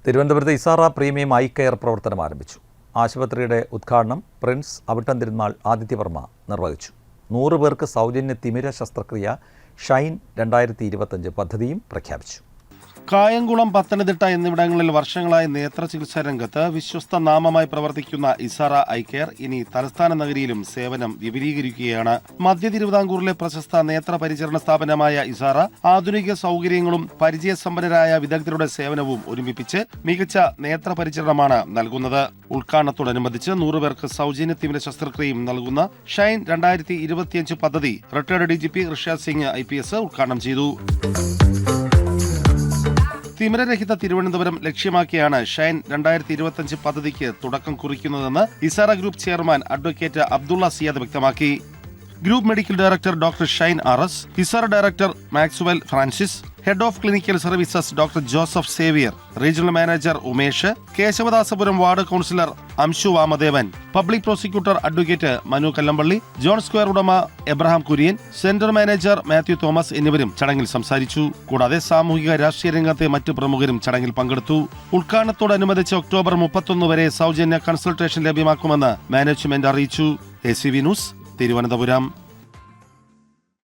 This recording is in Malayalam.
തിരുവനന്തപുരത്ത് ഇസാറ പ്രീമിയം ഐ കെയർ പ്രവർത്തനം ആരംഭിച്ചു. ആശുപത്രിയുടെ ഉദ്ഘാടനം പ്രിൻസ് അവിട്ടംതിരുനാൾ ആദിത്യവർമ്മ നിർവഹിച്ചു. 100 പേർക്ക് സൗജന്യ തിമിര ശസ്ത്രക്രിയ ഷൈൻ 2025 പദ്ധതിയും പ്രഖ്യാപിച്ചു. കായംകുളം, പത്തനംതിട്ട എന്നിവിടങ്ങളിൽ വർഷങ്ങളായി നേത്ര ചികിത്സാ രംഗത്ത് വിശ്വസ്ത നാമമായി പ്രവർത്തിക്കുന്ന ഇസാറ ഐ കെയർ ഇനി തലസ്ഥാന നഗരിയിലും സേവനം വിപുലീകരിക്കുകയാണ്. മധ്യ തിരുവിതാംകൂറിലെ പ്രശസ്ത നേത്ര പരിചരണ സ്ഥാപനമായ ഇസാറ ആധുനിക സൗകര്യങ്ങളും പരിചയസമ്പന്നരായ വിദഗ്ധരുടെ സേവനവും ഒരുമിപ്പിച്ച് മികച്ച നേത്ര പരിചരണമാണ് നൽകുന്നത്. ഉദ്ഘാടനത്തോടനുബന്ധിച്ച് 100 പേർക്ക് സൗജന്യ തിമിര ശസ്ത്രക്രിയയും നൽകുന്ന ഷൈൻ 2025 പദ്ധതി retired DGP Rishad Singh IPS ഉദ്ഘാടനം ചെയ്തു. തിമിരരഹിത തിരുവനന്തപുരം ലക്ഷ്യമാക്കിയാണ് ഷൈൻ 2025 പദ്ധതിക്ക് തുടക്കം കുറിക്കുന്നതെന്ന് Isara group chairman advocate Abdulla Siyad വ്യക്തമാക്കി. Group medical director doctor Shine RS, Isara director Maxwell Francis, head of clinical services doctor Joseph Xavier, regional manager Umesh, Kesavadasapuram ward councillor Amshu Vamadevan, public prosecutor advocate Manu Kallampally, John Square ഉടമ Abraham Kurian, centre manager Mathew Thomas എന്നിവരും ചടങ്ങിൽ സംസാരിച്ചു. കൂടാതെ സാമൂഹിക രാഷ്ട്രീയ രംഗത്തെ മറ്റു പ്രമുഖരും ചടങ്ങിൽ പങ്കെടുത്തു. ഉദ്ഘാടനത്തോടനുബന്ധിച്ച് ഒക്ടോബർ 31 വരെ സൗജന്യ കൺസൾട്ടേഷൻ ലഭ്യമാക്കുമെന്ന് മാനേജ്മെന്റ് അറിയിച്ചു. ACV news, Thiruvananthapuram.